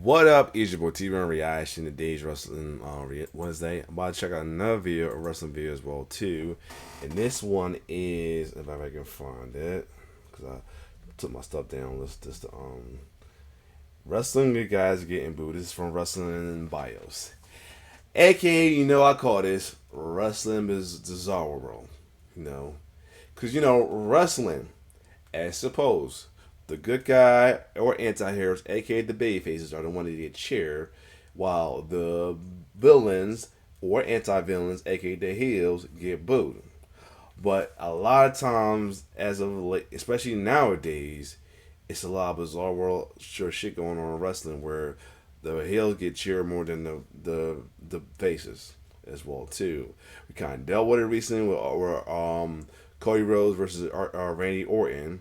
What up, it's your boy T-Run Reaction to Today's Wrestling Wednesday. I'm about to check out another video, a wrestling video as well too. And this one is, if I can find it, because I took my stuff down. This wrestling good guys getting booed. This is from Wrestling in Bios. AKA, I call this Wrestling is Bizarre World. Because wrestling, as suppose, the good guy or anti-heroes, aka the baby faces, are the ones that get cheered, while the villains or anti-villains, aka the heels, get booed. But a lot of times, as of late, especially nowadays, it's a lot of bizarre world shit going on in wrestling where the heels get cheered more than the faces as well too. We kind of dealt with it recently with Cody Rhodes versus Randy Orton.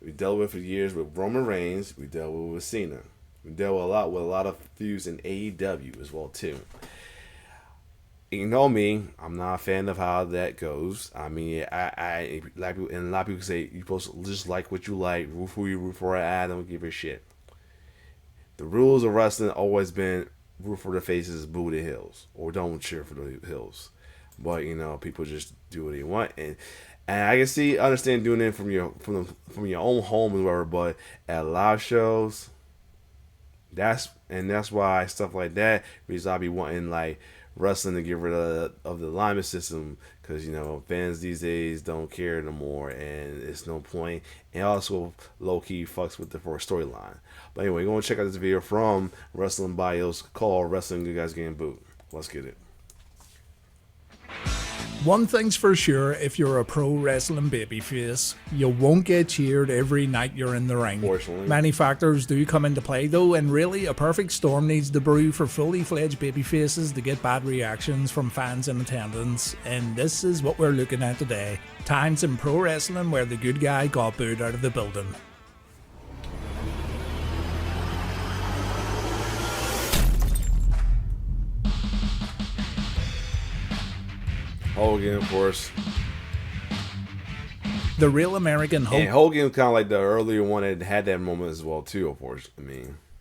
We dealt with it for years with Roman Reigns. We dealt with Cena. We dealt with a lot of feuds in AEW as well too. You know me, I'm not a fan of how that goes. I mean, I like people, and a lot of people say you're supposed to just like what you like, root for you, root for it. I don't give a shit. The rules of wrestling always been root for the faces, boo the heels, or don't cheer for the heels. But people just do what they want, and I can understand doing it from your own home or whatever. But at live shows, that's why stuff like that, because I be wanting like wrestling to get rid of the alignment system, because fans these days don't care no more, and it's no point, and also low key fucks with the first storyline. But anyway, we're gonna check out this video from Wrestling Bios called "Wrestling Good Guys Getting Booed." Let's get it. One thing's for sure, if you're a pro wrestling babyface, you won't get cheered every night you're in the ring. Unfortunately. Many factors do come into play though, and really a perfect storm needs to brew for fully fledged babyfaces to get bad reactions from fans in attendance, and this is what we're looking at today. Times in pro wrestling where the good guy got booed out of the building. Hogan, of course. The real American Hulk. And Hogan kind of like the earlier one that had that moment as well too, of course.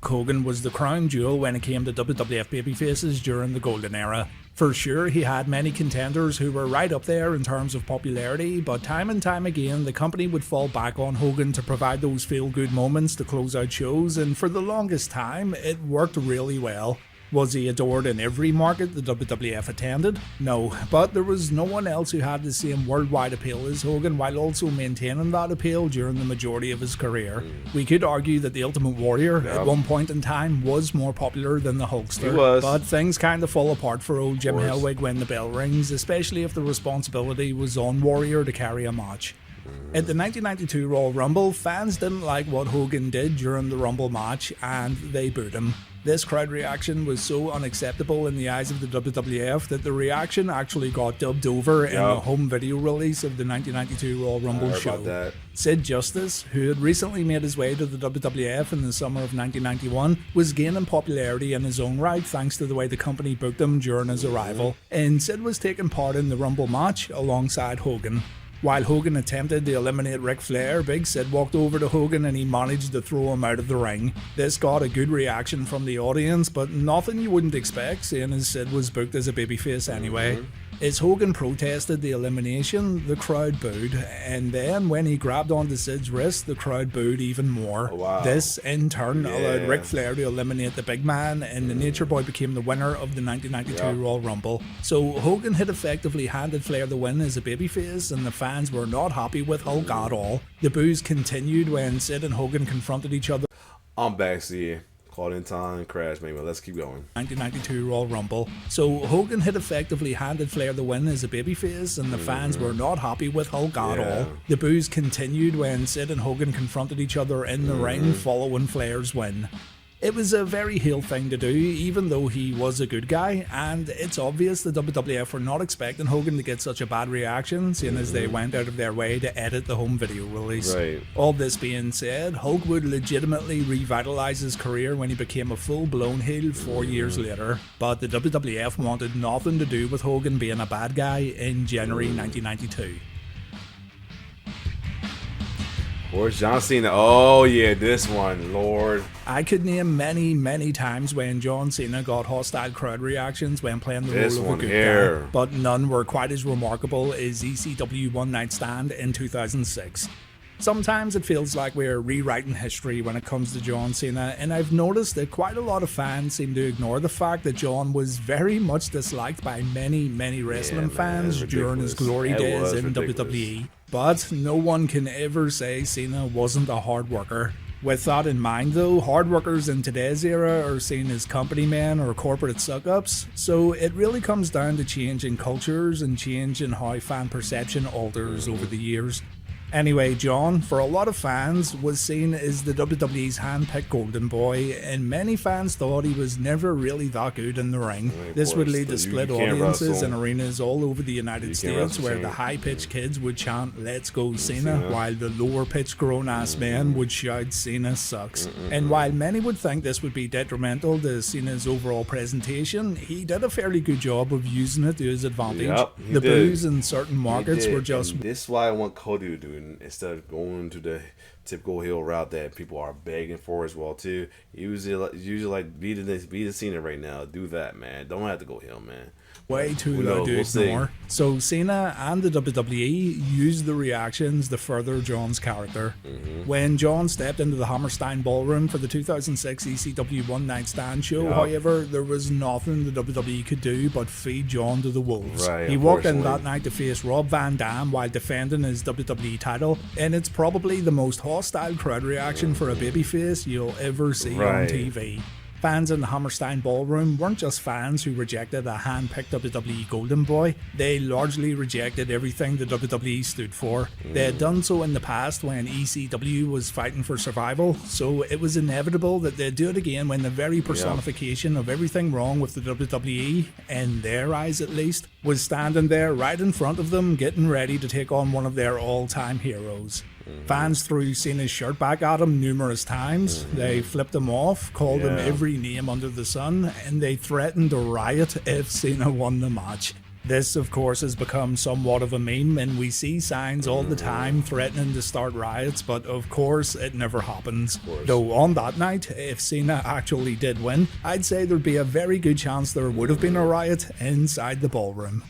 Hogan was the crown jewel when it came to WWF babyfaces during the golden era. For sure, he had many contenders who were right up there in terms of popularity, but time and time again, the company would fall back on Hogan to provide those feel-good moments to close out shows, and for the longest time, it worked really well. Was he adored in every market the WWF attended? No, but there was no one else who had the same worldwide appeal as Hogan while also maintaining that appeal during the majority of his career. We could argue that the Ultimate Warrior at one point in time was more popular than the Hulkster, he was. But things kind of fall apart for old Jim Hellwig when the bell rings, especially if the responsibility was on Warrior to carry a match. At the 1992 Royal Rumble, fans didn't like what Hogan did during the Rumble match and they booed him. This crowd reaction was so unacceptable in the eyes of the WWF that the reaction actually got dubbed over in the home video release of the 1992 Royal Rumble show. Sid Justice, who had recently made his way to the WWF in the summer of 1991, was gaining popularity in his own right thanks to the way the company booked him during his arrival, and Sid was taking part in the Rumble match alongside Hogan. While Hogan attempted to eliminate Ric Flair, Big Sid walked over to Hogan and he managed to throw him out of the ring. This got a good reaction from the audience, but nothing you wouldn't expect, seeing as Sid was booked as a babyface anyway. As Hogan protested the elimination, the crowd booed, and then when he grabbed onto Sid's wrist, the crowd booed even more. This, in turn, allowed Ric Flair to eliminate the big man, and the Nature Boy became the winner of the 1992 Royal Rumble. So Hogan had effectively handed Flair the win as a babyface, and the fans were not happy with Hulk at all. The boos continued when Sid and Hogan confronted each other. I'm back, see you. Caught in time, crash, maybe. Let's keep going. 1992 Royal Rumble. So Hogan had effectively handed Flair the win as a babyface, and the fans were not happy with Hulk at all. The boos continued when Sid and Hogan confronted each other in the ring following Flair's win. It was a very heel thing to do, even though he was a good guy, and it's obvious the WWF were not expecting Hogan to get such a bad reaction, seeing as they went out of their way to edit the home video release. All this being said, Hulk would legitimately revitalize his career when he became a full-blown heel 4 years later, but the WWF wanted nothing to do with Hogan being a bad guy in January 1992. Where's John Cena? Oh yeah, this one, Lord. I could name many, many times when John Cena got hostile crowd reactions when playing the This role of a one good here. guy, but none were quite as remarkable as ECW One Night Stand in 2006. Sometimes it feels like we're rewriting history when it comes to John Cena, and I've noticed that quite a lot of fans seem to ignore the fact that John was very much disliked by many, many wrestling fans during his glory days in WWE. But no one can ever say Cena wasn't a hard worker. With that in mind though, hard workers in today's era are seen as company men or corporate suck-ups, so it really comes down to change in cultures and change in how fan perception alters over the years. Anyway, John, for a lot of fans, was seen as the WWE's hand-picked golden boy, and many fans thought he was never really that good in the ring. This would lead to split audiences in arenas all over the United States where the high-pitched kids would chant "Let's go Cena," while the lower-pitched grown-ass men would shout "Cena sucks." And while many would think this would be detrimental to Cena's overall presentation, he did a fairly good job of using it to his advantage. The boos in certain markets were just... And this is why I want Cody to do it. Instead of going to the typical heel route that people are begging for as well too, usually like be the Cena right now. Do that, man. Don't have to go heel, man. Way too low to ignore. So Cena and the WWE used the reactions to further John's character. When John stepped into the Hammerstein Ballroom for the 2006 ECW One Night Stand show, however, there was nothing the WWE could do but feed John to the wolves. He walked in that night to face Rob Van Dam while defending his WWE title, and it's probably the most hostile crowd reaction for a babyface you'll ever see on TV. Fans in the Hammerstein Ballroom weren't just fans who rejected a hand-picked WWE Golden Boy, they largely rejected everything the WWE stood for. They had done so in the past when ECW was fighting for survival, so it was inevitable that they'd do it again when the very personification of everything wrong with the WWE, in their eyes at least, was standing there right in front of them getting ready to take on one of their all-time heroes. Fans threw Cena's shirt back at him numerous times, they flipped him off, called him every name under the sun, and they threatened to riot if Cena won the match. This, of course, has become somewhat of a meme, and we see signs all the time threatening to start riots, but of course it never happens. Though on that night, if Cena actually did win, I'd say there'd be a very good chance there would have been a riot inside the ballroom.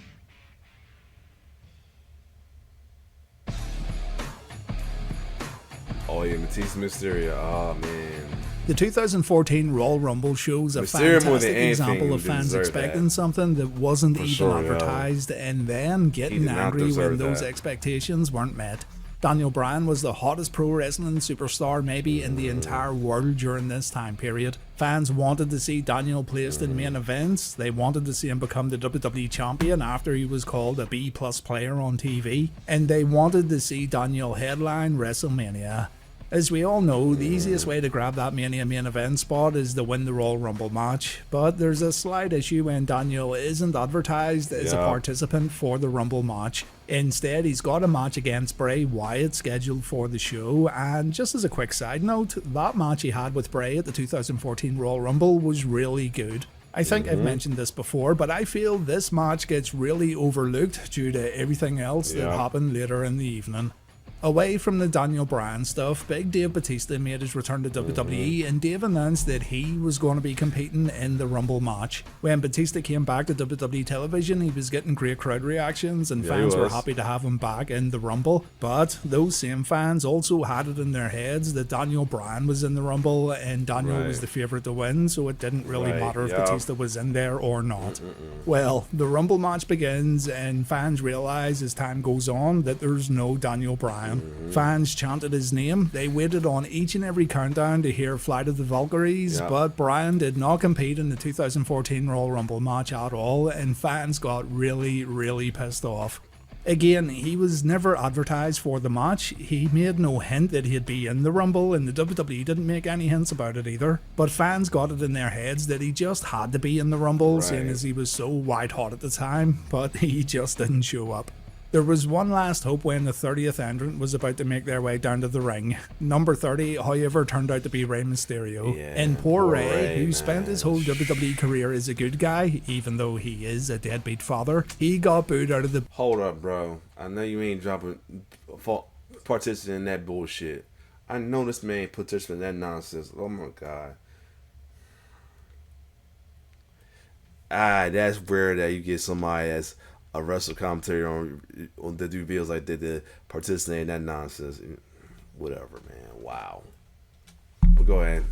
Oh yeah, Batista Mysterio. Oh man. The 2014 Royal Rumble shows a fantastic example of fans expecting something that wasn't even advertised and then getting angry when those expectations weren't met. Daniel Bryan was the hottest pro wrestling superstar maybe in the entire world during this time period. Fans wanted to see Daniel placed in main events, they wanted to see him become the WWE champion after he was called a B+ player on TV, and they wanted to see Daniel headline WrestleMania. As we all know, the easiest way to grab that Mania main event spot is to win the Royal Rumble match, but there's a slight issue when Daniel isn't advertised as a participant for the Rumble match. Instead, he's got a match against Bray Wyatt scheduled for the show, and just as a quick side note, that match he had with Bray at the 2014 Royal Rumble was really good. I think I've mentioned this before, but I feel this match gets really overlooked due to everything else that happened later in the evening. Away from the Daniel Bryan stuff, Big Dave Batista made his return to WWE, and Dave announced that he was going to be competing in the Rumble match. When Batista came back to WWE television, he was getting great crowd reactions, and fans were happy to have him back in the Rumble. But those same fans also had it in their heads that Daniel Bryan was in the Rumble, and Daniel was the favourite to win, so it didn't really matter if Batista was in there or not. Well, the Rumble match begins, and fans realise as time goes on that there's no Daniel Bryan. Fans chanted his name, they waited on each and every countdown to hear Flight of the Valkyries, but Bryan did not compete in the 2014 Royal Rumble match at all, and fans got really pissed off. Again, he was never advertised for the match, he made no hint that he'd be in the Rumble, and the WWE didn't make any hints about it either, but fans got it in their heads that he just had to be in the Rumble, seeing as he was so white hot at the time, but he just didn't show up. There was one last hope when the 30th entrant was about to make their way down to the ring. Number 30, however, turned out to be Rey Mysterio. And poor Rey, who spent his whole WWE career as a good guy, even though he is a deadbeat father, he got booed out of the... Hold up, bro. I know you ain't participating in that bullshit. I know this man participated in that nonsense. Oh my god. That's weird that you get somebody that's a wrestler commentator on that do videos like that to participate in that nonsense. Whatever, man. Wow. But go ahead.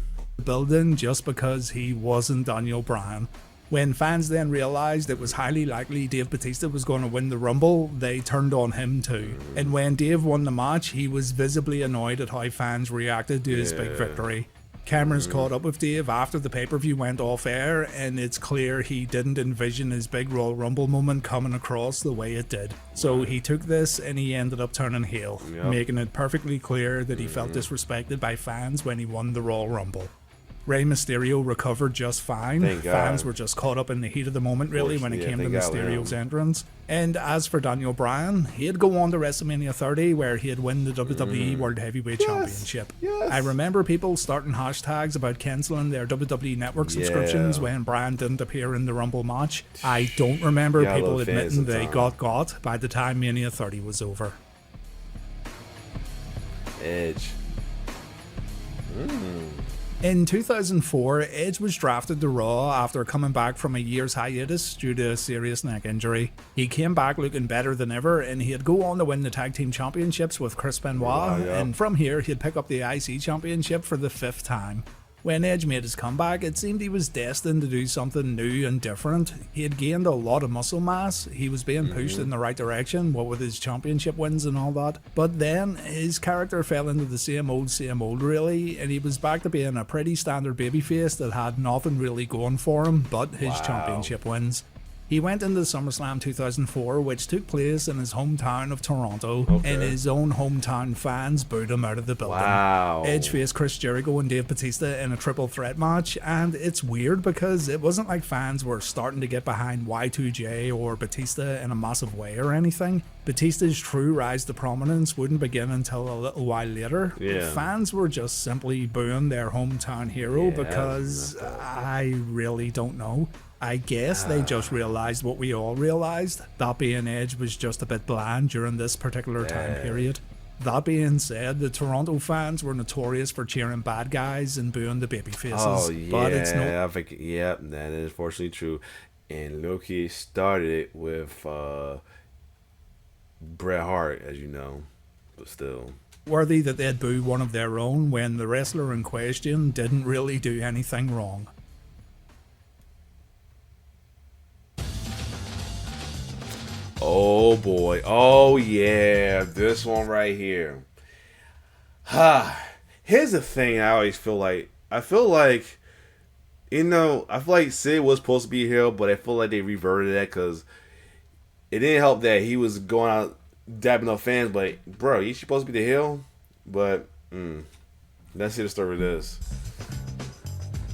Building just because he wasn't Daniel Bryan. When fans then realized it was highly likely Dave Bautista was going to win the Rumble, they turned on him too. And when Dave won the match, he was visibly annoyed at how fans reacted to his big victory. Cameras caught up with Dave after the pay-per-view went off air, and it's clear he didn't envision his big Royal Rumble moment coming across the way it did. So he took this and he ended up turning heel, making it perfectly clear that he felt disrespected by fans when he won the Royal Rumble. Rey Mysterio recovered just fine. Fans were just caught up in the heat of the moment, really, when it came to Mysterio's entrance. And as for Daniel Bryan, he'd go on to WrestleMania 30, where he'd win the WWE World Heavyweight Championship. I remember people starting hashtags about cancelling their WWE Network subscriptions when Bryan didn't appear in the Rumble match. I don't remember people admitting they got by the time Mania 30 was over. Edge. In 2004, Edge was drafted to Raw after coming back from a year's hiatus due to a serious neck injury. He came back looking better than ever, and he'd go on to win the Tag Team Championships with Chris Benoit, and from here he'd pick up the IC Championship for the 5th time. When Edge made his comeback, it seemed he was destined to do something new and different. He had gained a lot of muscle mass, he was being pushed in the right direction, what with his championship wins and all that. But then, his character fell into the same old really, and he was back to being a pretty standard babyface that had nothing really going for him but his championship wins. He went into SummerSlam 2004, which took place in his hometown of Toronto, and his own hometown fans booed him out of the building. Edge faced Chris Jericho and Dave Bautista in a triple threat match, and it's weird because it wasn't like fans were starting to get behind Y2J or Bautista in a massive way or anything. Batista's true rise to prominence wouldn't begin until a little while later. Fans were just simply booing their hometown hero because I really don't know. I guess they just realised what we all realised, that being Edge was just a bit bland during this particular time period. That being said, the Toronto fans were notorious for cheering bad guys and booing the babyfaces. But it's I think, that is fortunately true. And Loki started it with Bret Hart, as you know, but still. Worthy that they'd boo one of their own when the wrestler in question didn't really do anything wrong. Oh boy. Oh yeah. This one right here. Here's the thing I always feel like. I feel like Sid was supposed to be a heel, but I feel like they reverted that because it didn't help that he was going out dabbing up fans, but bro, he's supposed to be the heel? But, let's see the story of this.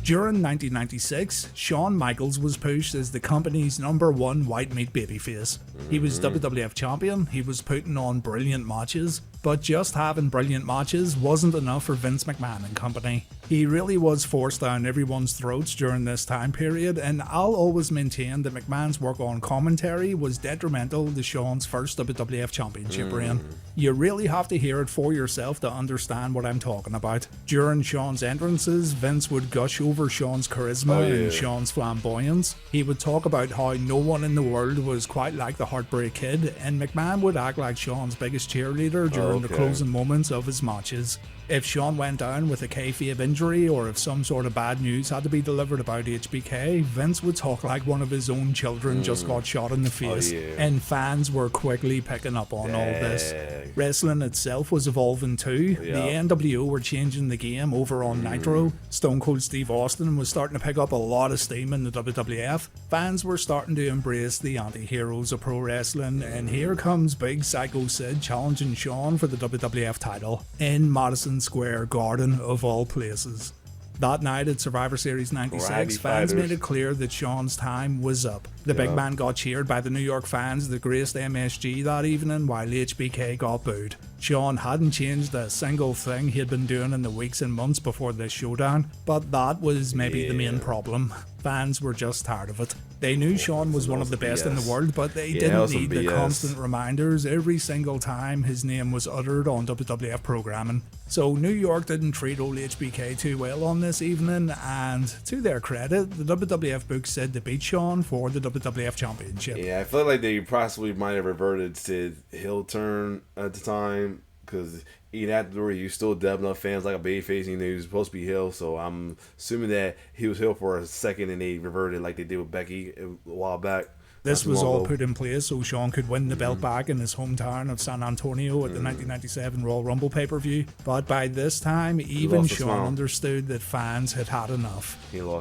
During 1996, Shawn Michaels was pushed as the company's #1 white meat babyface. He was WWF champion, he was putting on brilliant matches, but just having brilliant matches wasn't enough for Vince McMahon and company. He really was forced down everyone's throats during this time period, and I'll always maintain that McMahon's work on commentary was detrimental to Shawn's first WWF championship reign. You really have to hear it for yourself to understand what I'm talking about. During Shawn's entrances, Vince would gush over Shawn's charisma and Shawn's flamboyance. He would talk about how no one in the world was quite like the Heartbreak Kid, and McMahon would act like Shawn's biggest cheerleader during the closing moments of his matches. If Shawn went down with a kayfabe injury, or if some sort of bad news had to be delivered about HBK, Vince would talk like one of his own children just got shot in the face, and fans were quickly picking up on all this. Wrestling itself was evolving too. The NWO were changing the game over on Nitro. Stone Cold Steve Austin was starting to pick up a lot of steam in the WWF. Fans were starting to embrace the anti-heroes of pro wrestling, and here comes Big Psycho Sid challenging Shawn for the WWF title in Madison Square Garden of all places. That night at Survivor Series 96, fans made it clear that Shawn's time was up. The big man got cheered by the New York fans that graced MSG that evening, while HBK got booed. Shawn hadn't changed a single thing he had been doing in the weeks and months before this showdown, but that was maybe the main problem. Fans were just tired of it. They knew Shawn was one of the best in the world, but they didn't need the constant reminders every single time his name was uttered on WWF programming. So New York didn't treat old HBK too well on this evening, and to their credit, the WWF books said to beat Shawn for the WWF Championship. Yeah, I feel like they possibly might have reverted to heel turn at the time, because even after he was still dubbing up fans like a babyface, he was supposed to be heel, so I'm assuming that he was heel for a second and they reverted like they did with Becky a while back. This was all put in place so Shawn could win the belt back in his hometown of San Antonio at the 1997 Royal Rumble pay-per-view. But by this time, even Shawn understood that fans had had enough.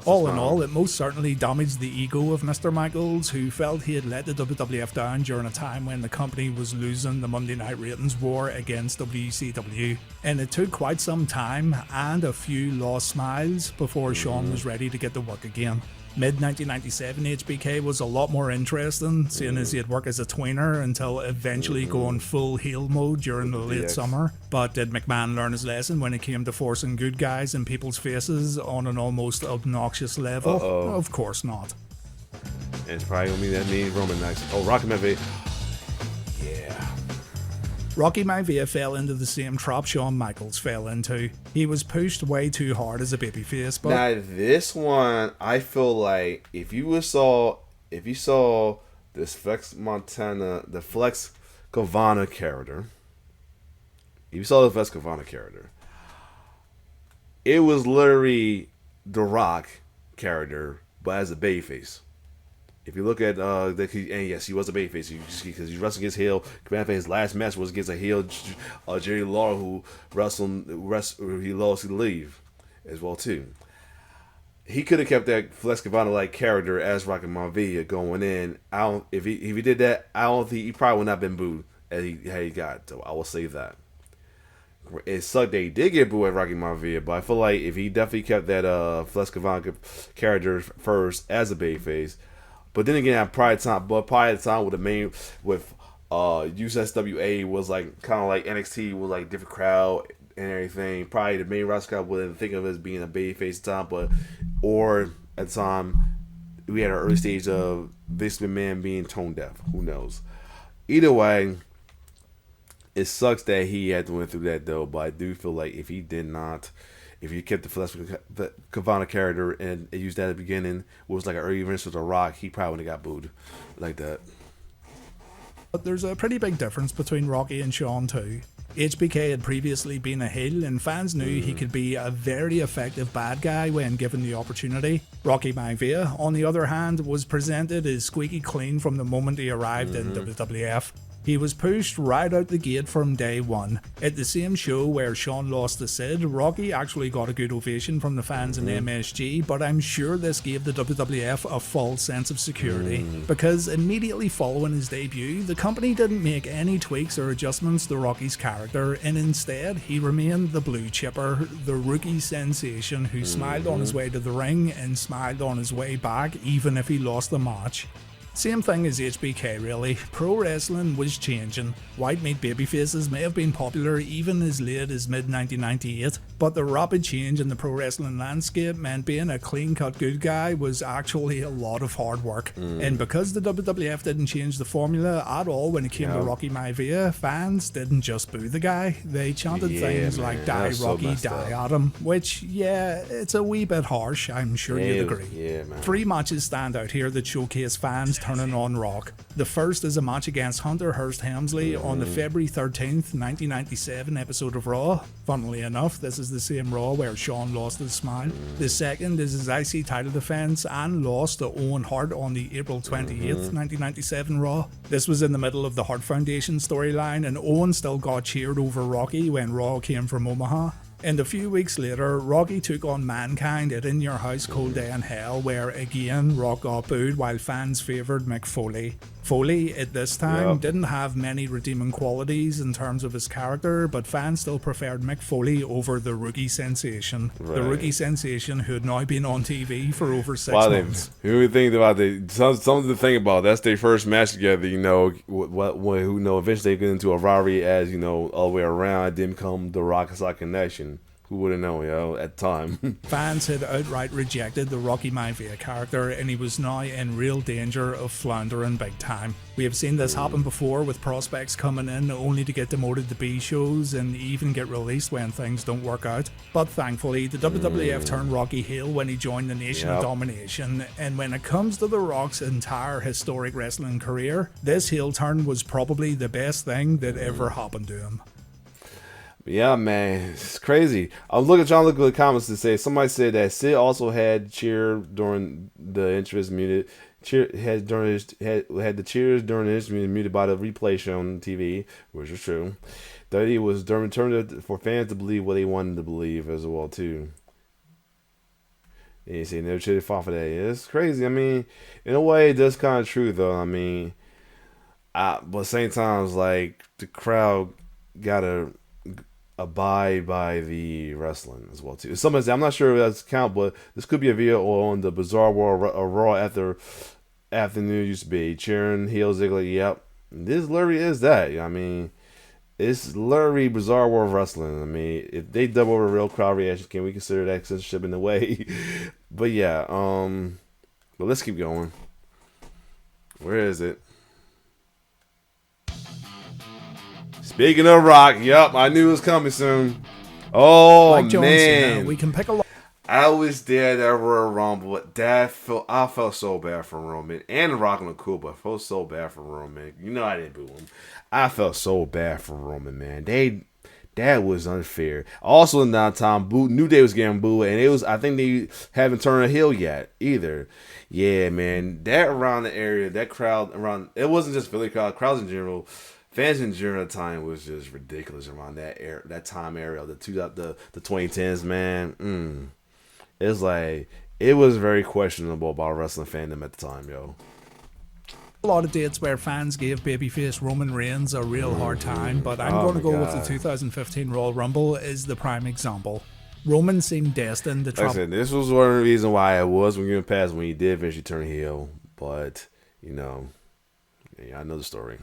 All in all, it most certainly damaged the ego of Mr. Michaels, who felt he had let the WWF down during a time when the company was losing the Monday Night Ratings war against WCW. And it took quite some time and a few lost smiles before Shawn was ready to get to work again. Mid-1997 HBK was a lot more interesting, seeing as he had worked as a tweener until eventually going full heel mode during the late summer. But did McMahon learn his lesson when it came to forcing good guys in people's faces on an almost obnoxious level? Of course not. And it's probably going to be that mean Roman next. Oh, Rocky Maivia. Rocky Maivia fell into the same trap Shawn Michaels fell into. He was pushed way too hard as a babyface. But now this one, I feel like if you saw this Flex Kavana character, it was literally the Rock character, but as a babyface. If you look at and yes, he was a babyface because he's wrestling against heel. His last match was against a heel Jerry Lawler, who he lost to leave as well too. He could have kept that Flex Kavana like character as Rocky Maivia going in. If he did that, I don't think he probably would not have been booed as he got. So I will say that. It sucked that he did get booed at Rocky Maivia, but I feel like if he definitely kept that Flex Kavana character first as a babyface. But then again, probably at the time with the main USWA was like kind of like NXT was like different crowd and everything. Probably the main roster crowd wouldn't think of it as being a babyface time, or at the time we had an early stage of Vince McMahon being tone deaf. Who knows? Either way, it sucks that he had to went through that though. But I do feel like if he kept the Kavana character and used that at the beginning, was like an early reference to The Rock, he probably would have got booed like that. But there's a pretty big difference between Rocky and Shawn too. HBK had previously been a heel, and fans knew he could be a very effective bad guy when given the opportunity. Rocky Maivia, on the other hand, was presented as squeaky clean from the moment he arrived in WWF. He was pushed right out the gate from day one. At the same show where Shawn lost to Sid, Rocky actually got a good ovation from the fans in MSG, but I'm sure this gave the WWF a false sense of security, because immediately following his debut, the company didn't make any tweaks or adjustments to Rocky's character, and instead he remained the blue chipper, the rookie sensation who smiled on his way to the ring and smiled on his way back even if he lost the match. Same thing as HBK really. Pro wrestling was changing. White meat babyfaces may have been popular even as late as mid-1998, but the rapid change in the pro wrestling landscape meant being a clean-cut good guy was actually a lot of hard work. And because the WWF didn't change the formula at all when it came to Rocky Maivia, fans didn't just boo the guy, they chanted things like "Die Rocky, die Adam," which, it's a wee bit harsh, I'm sure you'd agree. 3 matches stand out here that showcase fans turning on Rock. The first is a match against Hunter Hearst Helmsley on the February 13th, 1997 episode of Raw. Funnily enough, this is the same Raw where Shawn lost his smile. The second is his IC title defense and loss to Owen Hart on the April 28th, 1997 Raw. This was in the middle of the Hart Foundation storyline, and Owen still got cheered over Rocky when Raw came from Omaha. And a few weeks later, Rocky took on Mankind at In Your House Cold Day in Hell, where again Rock got booed while fans favoured Mick Foley. Foley at this time Yep. didn't have many redeeming qualities in terms of his character, but fans still preferred Mick Foley over the rookie sensation. The Right. rookie sensation who had now been on TV for over 6 Why they? months. Who would think about something to think about? That's their first match together. Who eventually they get into a rivalry as all the way around. It didn't come the Rock and Sock connection. Who would have known, at the time? Fans had outright rejected the Rocky Maivia character, and he was now in real danger of floundering big time. We have seen this happen before with prospects coming in only to get demoted to B shows and even get released when things don't work out. But thankfully, the WWF turned Rocky heel when he joined the Nation of Yep. Domination, and when it comes to The Rock's entire historic wrestling career, this heel turn was probably the best thing that ever happened to him. Yeah, man, it's crazy. I'm trying to look at the comments to say somebody said that Sid also had cheer during the interest muted. Had the cheers during the interest muted by the replay show on TV, which is true. That he was determined for fans to believe what they wanted to believe as well too. And you see, never cheated fought for that. Yeah, it's crazy. I mean, in a way, that's kind of true though. I mean, but at the same time, it's like the crowd gotta abide by the wrestling as well too. Somebody said, I'm not sure if that's count, but this could be a video on the Bizarre World Raw afternoon used to be cheering heel Ziggler. Yep, this literally is that. I mean, it's literally Bizarre World Wrestling. I mean, if they double over real crowd reaction, can we consider that censorship in a way? But yeah, but let's keep going. Where is it? Speaking of Rock, yep, I knew it was coming soon. Oh, Like John man. Cena, we can pick a lot. I was there at Royal Rumble, but I felt so bad for Roman. And Rock was cool, but I felt so bad for Roman. I didn't boo him. I felt so bad for Roman, man. That was unfair. Also in that time, New Day was getting booed, and I think they haven't turned a heel yet either. Yeah, man. That around the area, that crowd around, it wasn't just Philly crowds in general. Fans in general at the time was just ridiculous around that time area, the 2010s, man. It's like it was very questionable about wrestling fandom at the time, yo. A lot of dates where fans gave babyface Roman Reigns a real hard time, but I'm Oh going to my go with God. the 2015 Royal Rumble is the prime example. Roman seemed destined to Like I travel. said, this was one of the reasons why it was when you past when he did eventually turn heel. But yeah, I know the story.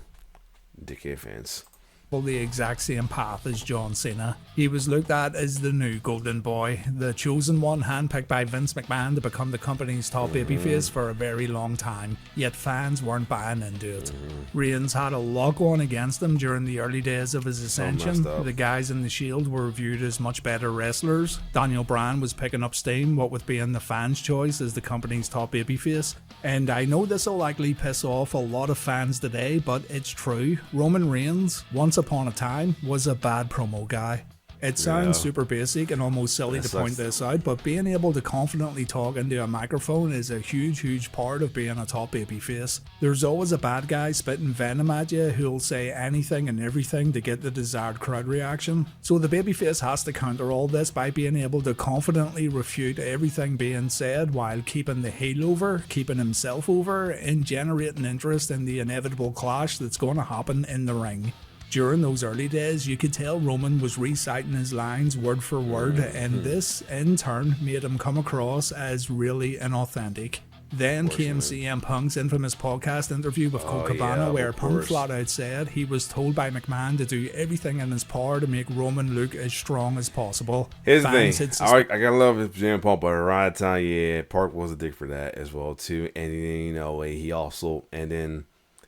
Dickhead fans. The exact same path as John Cena. He was looked at as the new golden boy, the chosen one handpicked by Vince McMahon to become the company's top babyface for a very long time, yet fans weren't buying into it. Reigns had a lot going against him during the early days of his ascension. messed up. The guys in the Shield were viewed as much better wrestlers. Daniel Bryan was picking up steam, what with being the fans' choice as the company's top babyface. And I know this will likely piss off a lot of fans today, but it's true. Roman Reigns, once upon a time, was a bad promo guy. It sounds Yeah. super basic and almost silly That to point sucks. this out, but being able to confidently talk into a microphone is a huge part of being a top babyface. There's always a bad guy spitting venom at you who'll say anything and everything to get the desired crowd reaction. So the babyface has to counter all this by being able to confidently refute everything being said while keeping the heel over, keeping himself over, and generating interest in the inevitable clash that's going to happen in the ring. During those early days, you could tell Roman was reciting his lines word for word, and this, in turn, made him come across as really inauthentic. Then came CM Punk's infamous podcast interview with Colt Cabana, yeah, where of Punk course. flat out said he was told by McMahon to do everything in his power to make Roman look as strong as possible. Here's the Fans thing. had I gotta love Jim Pump, but around the time, yeah, Park was a dick for that as well too. And then he also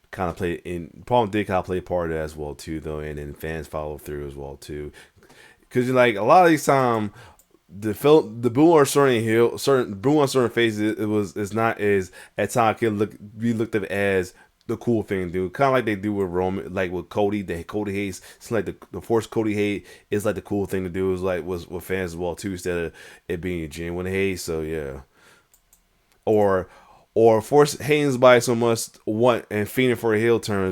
kind of played in. Pump did kind of play a part of that as well too, though, and then fans followed through as well too. Because like a lot of these time, the boo on certain faces, it's not as at times can be looked at as the cool thing to do, kind of like they do with Roman, like with Cody. Cody hates, it's like the forced Cody hate is like the cool thing to do. Is like with fans as well too, instead of it being a genuine hate. So yeah, or force hating somebody so much and fiending for a heel turn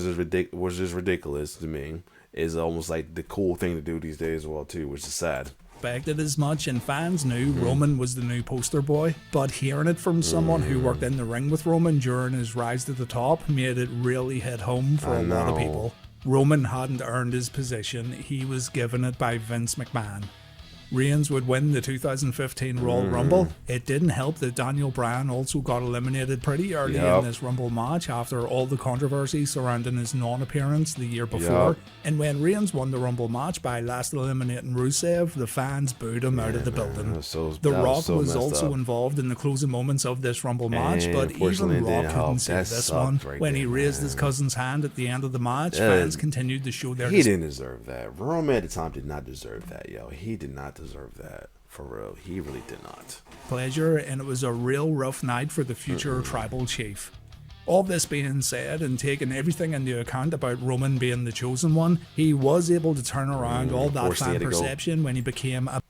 was just ridiculous to me. Is almost like the cool thing to do these days as well too, which is sad. expected as much, and fans knew Roman was the new poster boy. But hearing it from someone who worked in the ring with Roman during his rise to the top made it really hit home for a lot of people. Roman hadn't earned his position, he was given it by Vince McMahon. Reigns would win the 2015 Royal Rumble. It didn't help that Daniel Bryan also got eliminated pretty early in this Rumble match after all the controversy surrounding his non-appearance the year before. And when Reigns won the Rumble match by last eliminating Rusev, the fans booed him out of the building. The Rock was also involved in the closing moments of this Rumble match, but even Rock couldn't see this one. When he raised his cousin's hand at the end of the match, fans continued to show their... He didn't deserve that. Roman at the time did not deserve that, yo. He did not deserve that. For real. He really did not. Pleasure, and it was a real rough night for the future tribal chief. All this being said, and taking everything into account about Roman being the chosen one, he was able to turn around all that fan perception when he became a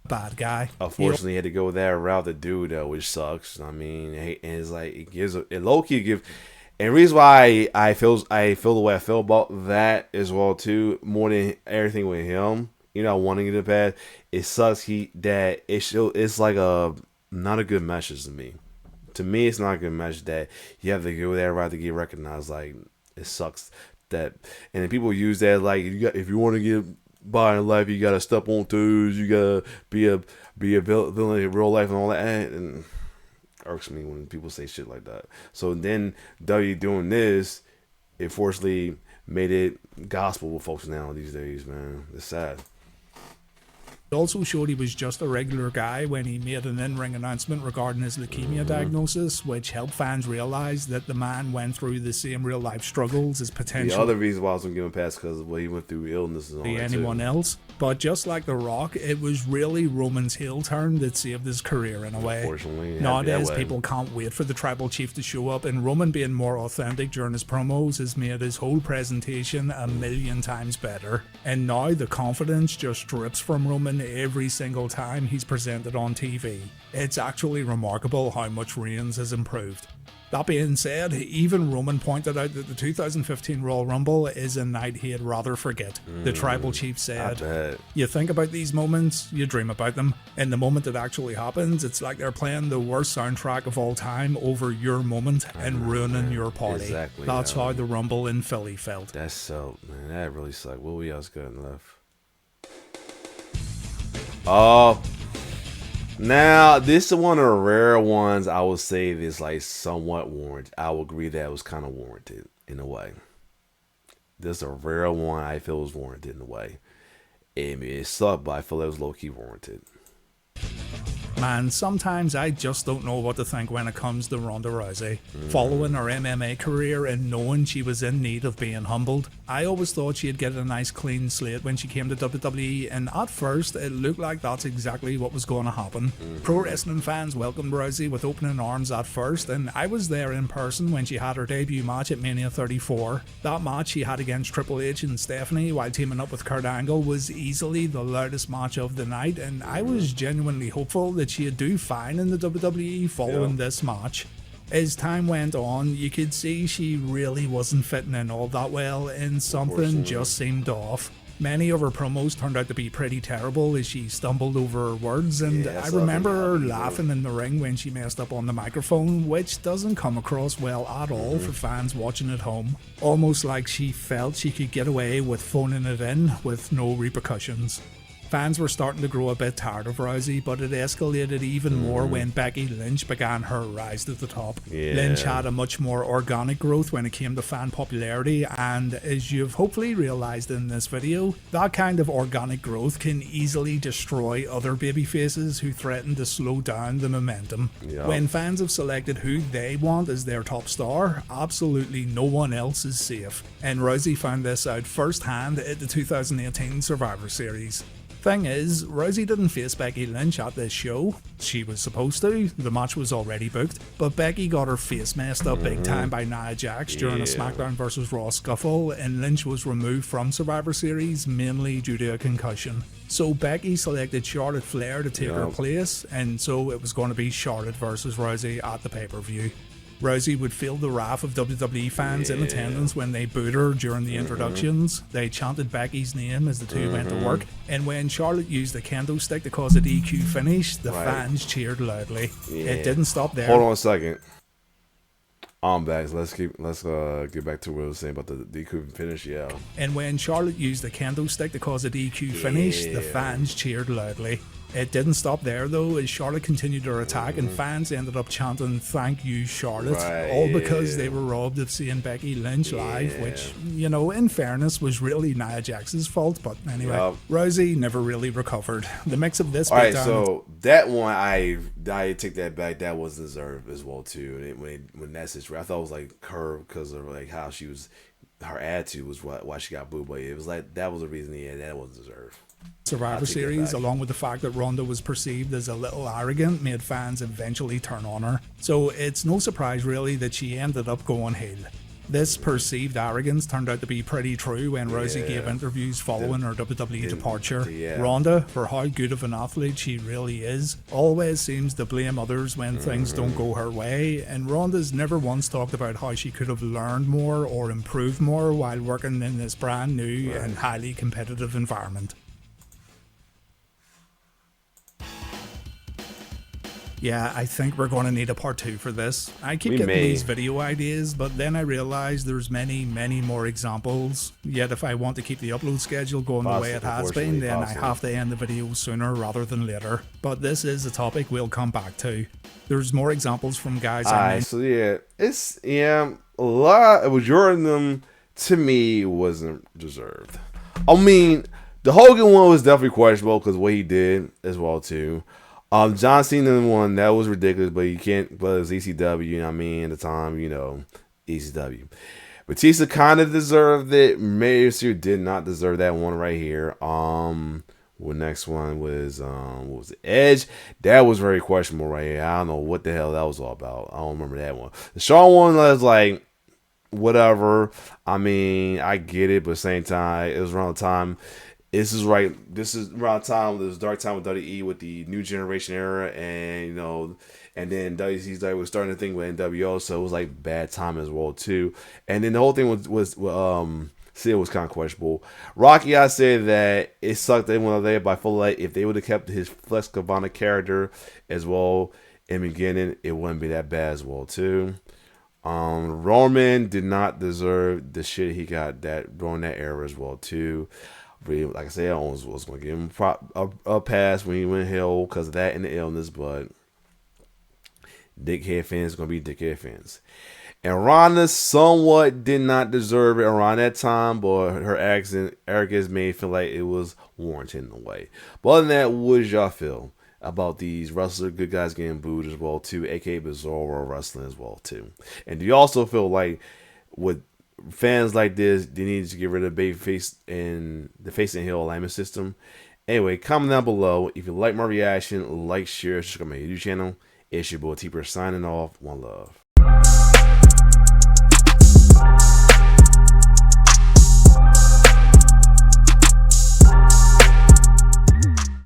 bad guy. Unfortunately, he had to go that route to do that, which sucks. I mean, and it's like it gives it low-key give. And the reason why I feel the way I feel about that as well too, more than everything with him, you know, wanting to get bad, it sucks. It's like not a good message to me. To me, it's not a good message that you have to go there right to get recognized. Like, it sucks that, and then people use that like if you want to get by in life, you gotta step on toes, you gotta be a villain in real life and all that. And irks me when people say shit like that. So then W doing this, it fortunately made it gospel with folks now these days, man. It's sad. It also showed he was just a regular guy when he made an in-ring announcement regarding his leukemia diagnosis, which helped fans realize that the man went through the same real-life struggles as potential. The other reason why I was going to give him a pass because he went through illness and all that anyone else. But just like The Rock, it was really Roman's heel turn that saved his career in a way. Unfortunately, nowadays people can't wait for the tribal chief to show up, and Roman being more authentic during his promos has made his whole presentation a million times better. And now the confidence just drips from Roman every single time he's presented on TV. It's actually remarkable how much Reigns has improved. That being said, even Roman pointed out that the 2015 Royal Rumble is a night he'd rather forget. The tribal chief said, "You think about these moments, you dream about them. And the moment it actually happens, it's like they're playing the worst soundtrack of all time over your moment and ruining your party." Exactly. That's how the Rumble in Philly felt. That sucked, man. That really sucked. What we else got left? Oh. Now, this is one of the rare ones I would say is like somewhat warranted. I will agree that it was kind of warranted in a way. This is a rare one I feel was warranted in a way. I mean, it sucked, but I feel it was low-key warranted. Man, sometimes I just don't know what to think when it comes to Ronda Rousey. Following her MMA career and knowing she was in need of being humbled, I always thought she'd get a nice clean slate when she came to WWE, and at first it looked like that's exactly what was going to happen. Pro wrestling fans welcomed Rousey with opening arms at first, and I was there in person when she had her debut match at Mania 34. That match she had against Triple H and Stephanie while teaming up with Kurt Angle was easily the loudest match of the night, and I was genuinely hopeful that she'd do fine in the WWE following this match. As time went on, you could see she really wasn't fitting in all that well, and something just seemed off. Many of her promos turned out to be pretty terrible as she stumbled over her words, and I remember her laughing in the ring when she messed up on the microphone, which doesn't come across well at all for fans watching at home. Almost like she felt she could get away with phoning it in with no repercussions. Fans were starting to grow a bit tired of Rousey, but it escalated even more when Becky Lynch began her rise to the top. Lynch had a much more organic growth when it came to fan popularity, and as you've hopefully realised in this video, that kind of organic growth can easily destroy other babyfaces who threaten to slow down the momentum. When fans have selected who they want as their top star, absolutely no one else is safe, and Rousey found this out firsthand at the 2018 Survivor Series. Thing is, Rousey didn't face Becky Lynch at this show. She was supposed to, the match was already booked, but Becky got her face messed up big time by Nia Jax during a SmackDown vs. Raw scuffle, and Lynch was removed from Survivor Series mainly due to a concussion. So Becky selected Charlotte Flair to take her place, and so it was going to be Charlotte vs. Rousey at the pay-per-view. Rousey would feel the wrath of WWE fans in attendance when they booed her during the introductions. They chanted Becky's name as the two went to work. And when Charlotte used the kendo stick to cause a DQ finish, the fans cheered loudly. It didn't stop there. Hold on a second. I'm back. Let's get back to what I was saying about the DQ finish. Yeah. And when Charlotte used the kendo stick to cause a DQ finish, the fans cheered loudly. It didn't stop there though, as Charlotte continued her attack and fans ended up chanting "Thank you, Charlotte," all because they were robbed of seeing Becky Lynch live, which, you know, in fairness, was really Nia Jax's fault. But anyway, Rousey never really recovered. The mix of this. Alright, so that one, I take that back. That was deserved as well too. When that situation, I thought it was like her because of like how she was, her attitude was why she got booed. But it was like that was the reason. Yeah, that wasn't deserved. Survivor Series, along with the fact that Ronda was perceived as a little arrogant, made fans eventually turn on her. So it's no surprise really that she ended up going heel. This perceived arrogance turned out to be pretty true when Rousey gave interviews following her WWE departure. Ronda, for how good of an athlete she really is, always seems to blame others when things don't go her way, and Ronda's never once talked about how she could have learned more or improved more while working in this brand new and highly competitive environment. Yeah, I think we're going to need a part 2 for this. I keep getting these video ideas, but then I realize there's many more examples. Yet if I want to keep the upload schedule going the way it has been, then I have to end the video sooner rather than later. But this is a topic we'll come back to. There's more examples from guys I mean. So yeah, it's a lot of majority of them to me wasn't deserved. I mean, the Hogan one was definitely questionable because what he did as well too. John Cena one, that was ridiculous, but you can't, but it was ECW, you know what I mean, at the time, you know, ECW. Batista kind of deserved it. Mysterio did not deserve that one right here. Well, next one was, what was it? Edge. That was very questionable right here. I don't know what the hell that was all about. I don't remember that one. The Shawn one was like, whatever. I mean, I get it, but at the same time, it was around the time. This is around the time, this dark time with WWE with the new generation era, and you know, and then WCW was starting to think with NWO, so it was like bad time as well too. And then the whole thing was Sid was kind of questionable. Rocky, I said that it sucked they went there, but I feel like if they would have kept his Flex Cabana character as well in the beginning, it wouldn't be that bad as well too. Roman did not deserve the shit he got that during that era as well too. Like I said, I was going to give him a pass when he went heel because of that and the illness, but dickhead fans going to be dickhead fans. And Ronda somewhat did not deserve it around that time, but her arrogance made feel like it was warranted in a way. But other than that, what did y'all feel about these wrestler good guys getting booed as well too, aka Bizarre World Wrestling as well too? And do you also feel like with fans like this, they need to get rid of the babyface and the face and heel alignment system? Anyway, comment down below. If you like my reaction, like, share, subscribe to my YouTube channel. It's your boy T-Per signing off. One love.